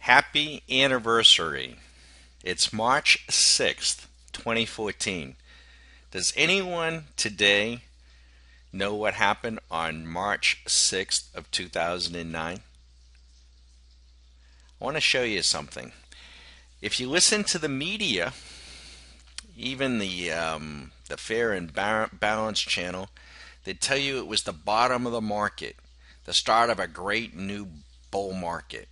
Happy anniversary. It's March 6th, 2014. Does anyone today know what happened on March 6th of 2009? I want to show you something. If you listen to the media, even the Fair and Balance channel, they tell you it was the bottom of the market, the start of a great new bull market.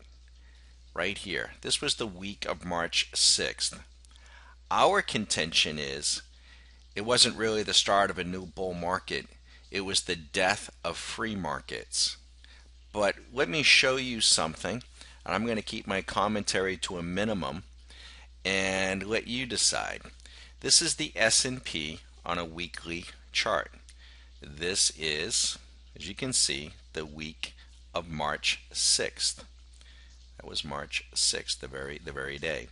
Right here. This was the week of March 6th. Our contention is it wasn't really the start of a new bull market. It was the death of free markets. But let me show you something, and I'm going to keep my commentary to a minimum and let you decide. This is the S&P on a weekly chart. This is, as you can see, the week of March 6th. That was March 6th, the very day.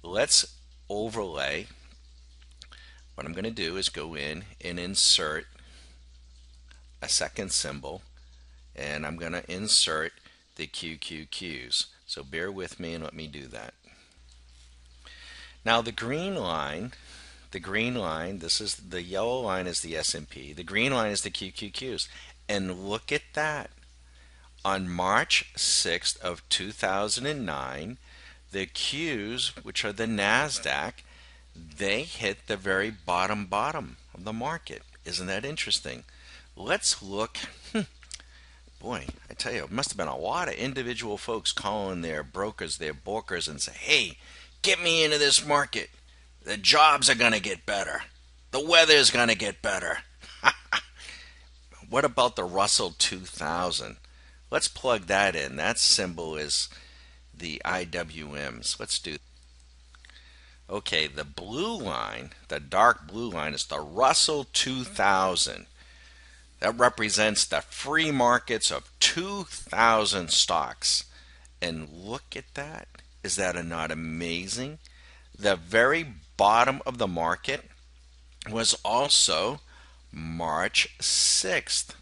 Let's overlay. What I'm going to do is go in and insert a second symbol, and I'm going to insert the QQQs. So bear with me and let me do that. Now the green line, this is the yellow line is the S&P. The green line is the QQQs. And look at that. On March 6th of 2009, the Qs, which are the NASDAQ, they hit the very bottom of the market. Isn't that interesting? Let's look. Boy, I tell you, it must have been a lot of individual folks calling their brokers, their brokers, and say, hey, get me into this market. The jobs are going to get better. The weather's going to get better. What about the Russell 2000? Let's plug that in. That symbol is the IWMs. Let's do. Okay, the blue line, the dark blue line, is the Russell 2000. That represents the free markets of 2,000 stocks. And look at that. Is that not amazing? The very bottom of the market was also March 6th.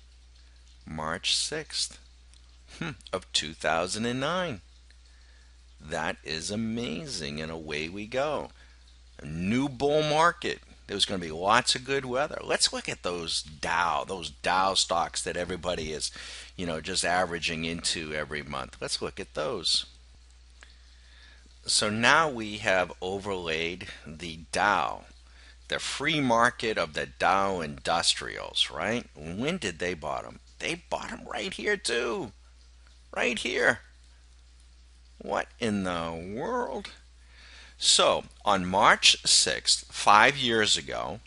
March 6th. Of 2009. That is amazing, and away we go. A new bull market. There's going to be lots of good weather. Let's look at those Dow stocks that everybody is, just averaging into every month. Let's look at those. So now we have overlaid the Dow, the free market of the Dow Industrials, right? When did they bottom? They bottom right here too. Right here. What in the world? So, on March 6th, 5 years ago,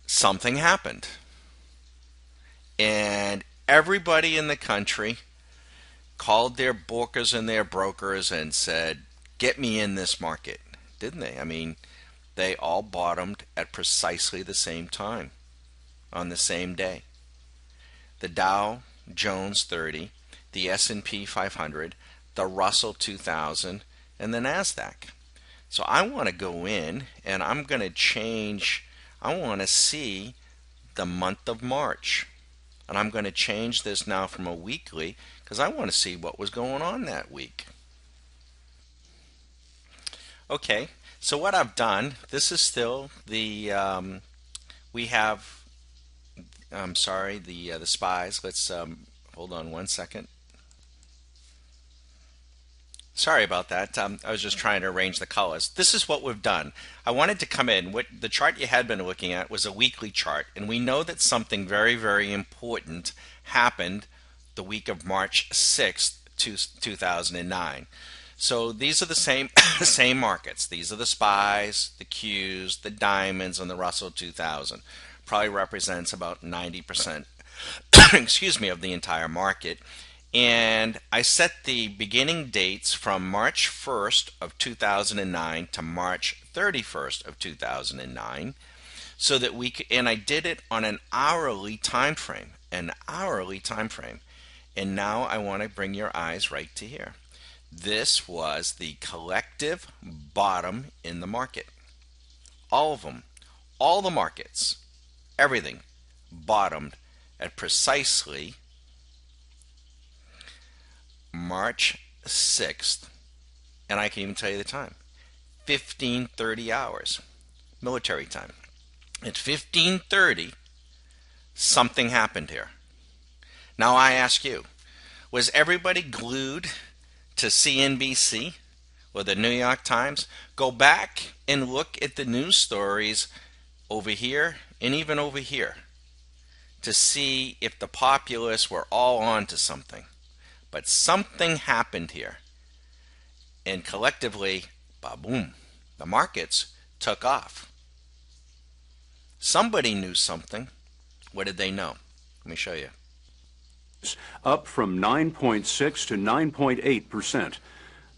something happened. And everybody in the country called their brokers and their brokers and said, get me in this market. Didn't they? I mean, they all bottomed at precisely the same time, on the same day. The Dow Jones 30, the S&P 500, the Russell 2000, and the NASDAQ. So I want to go in and I'm going to change, I want to see the month of March. And I'm going to change this now from a weekly because I want to see what was going on that week. Okay, so what I've done, this is still the, we have, I'm sorry, the SPYs. Let's hold on one second. Sorry about that. I was just trying to arrange the colors. This is what we've done. I wanted to come in. What the chart you had been looking at was a weekly chart, and we know that something very, very important happened the week of March 6th, 2009. So these are the same same markets. These are the SPYs, the Qs, the Diamonds, and the Russell 2000. Probably represents about 90%, excuse me, of the entire market. And I set the beginning dates from March 1st of 2009 to March 31st of 2009 so that we could, and I did it on an hourly time frame, And now I want to bring your eyes right to here. This was the collective bottom in the market. All of them, all the markets, everything bottomed at precisely March 6th, and I can even tell you the time, 15:30 hours, military time. At 15:30, something happened here. Now I ask you, was everybody glued to CNBC or the New York Times? Go back and look at the news stories over here and even over here to see if the populace were all on to something. But something happened here. And collectively, ba-boom, the markets took off. Somebody knew something. What did they know? Let me show you. Up from 9.6 to 9.8%.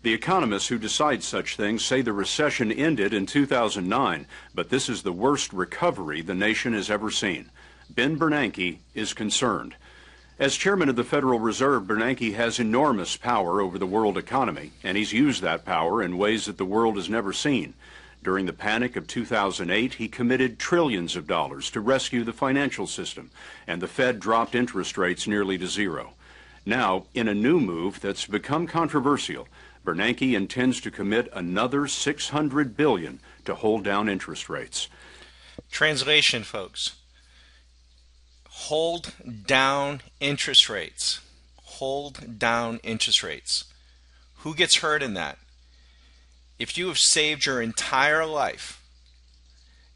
The economists who decide such things say the recession ended in 2009, but this is the worst recovery the nation has ever seen. Ben Bernanke is concerned. As chairman of the Federal Reserve, Bernanke has enormous power over the world economy, and he's used that power in ways that the world has never seen. During the panic of 2008, he committed trillions of dollars to rescue the financial system, and the Fed dropped interest rates nearly to zero. Now, in a new move that's become controversial, Bernanke intends to commit another $600 billion to hold down interest rates. Translation, folks. Hold down interest rates. Hold down interest rates. Who gets hurt in that? If you have saved your entire life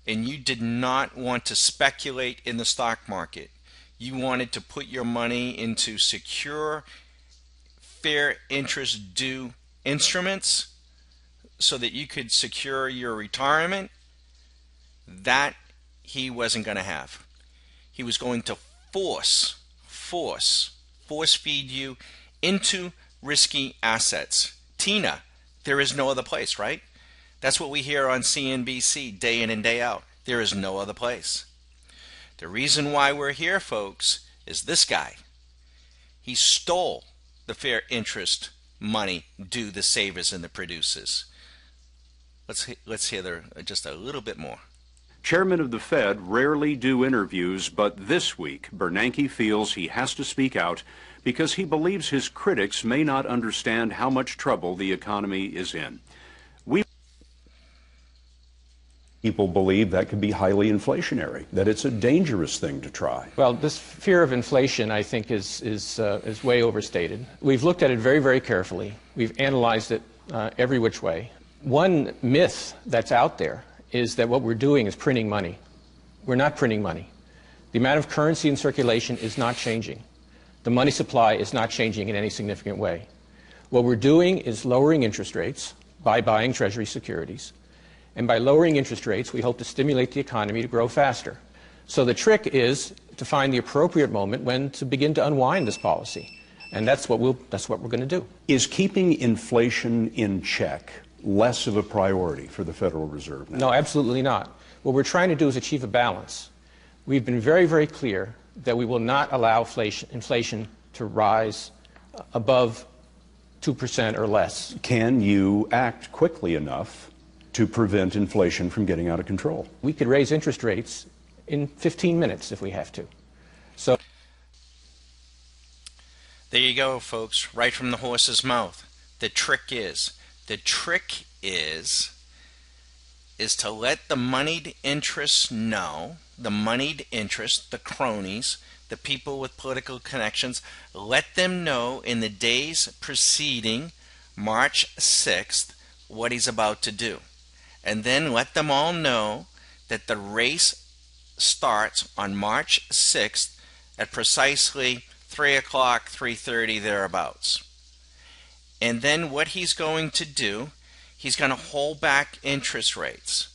and you did not want to speculate in the stock market, you wanted to put your money into secure, fair interest due instruments so that you could secure your retirement, that he wasn't going to have. He was going to force feed you into risky assets. Tina, there is no other place, right? That's what we hear on CNBC day in and day out. There is no other place. The reason why we're here, folks, is this guy. He stole the fair interest money due the savers and the producers. Let's hear there just a little bit more. Chairmen of the Fed rarely do interviews, but this week Bernanke feels he has to speak out because he believes his critics may not understand how much trouble the economy is in. People believe that could be highly inflationary, that it's a dangerous thing to try. Well, this fear of inflation, I think, is way overstated. We've looked at it very, very carefully. We've analyzed it every which way. One myth that's out there is that what we're doing is printing money. We're not printing money. The amount of currency in circulation is not changing. The money supply is not changing in any significant way. What we're doing is lowering interest rates by buying Treasury securities. And by lowering interest rates, we hope to stimulate the economy to grow faster. So the trick is to find the appropriate moment when to begin to unwind this policy. And that's what we're going to do. Is keeping inflation in check less of a priority for the Federal Reserve now? No, absolutely not. What we're trying to do is achieve a balance. We've been very, very clear that we will not allow inflation to rise above 2% or less. Can you act quickly enough to prevent inflation from getting out of control? We could raise interest rates in 15 minutes if we have to. So there you go, folks, right from the horse's mouth. The trick is to let the moneyed interests know, the moneyed interest, the cronies, the people with political connections, let them know in the days preceding March 6th what he's about to do. And then let them all know that the race starts on March 6th at precisely 3 o'clock, 3:30, thereabouts. And then what he's going to do, he's going to hold back interest rates.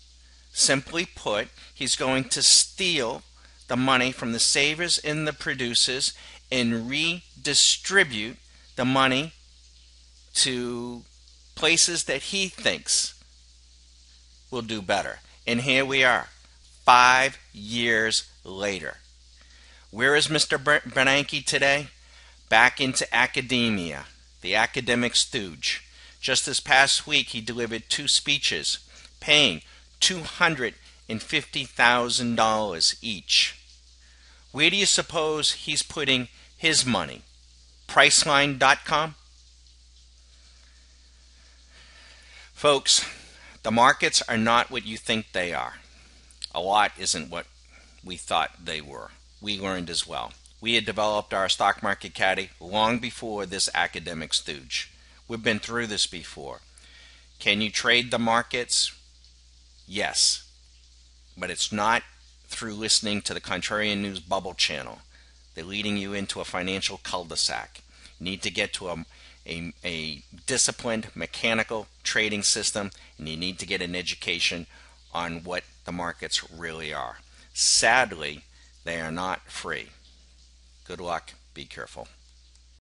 Simply put, he's going to steal the money from the savers and the producers and redistribute the money to places that he thinks will do better. And here we are, 5 years later. Where is Mr. Bernanke today? Back into academia, the academic stooge. Just this past week, he delivered 2 speeches, paying $250,000 each. Where do you suppose he's putting his money? Priceline.com? Folks, the markets are not what you think they are. A lot isn't what we thought they were. We learned as well. We had developed our stock market caddy long before this academic stooge. We've been through this before. Can you trade the markets? Yes. But it's not through listening to the Contrarian News Bubble channel. They're leading you into a financial cul-de-sac. You need to get to a disciplined mechanical trading system, and you need to get an education on what the markets really are. Sadly, they are not free. Good luck. Be careful.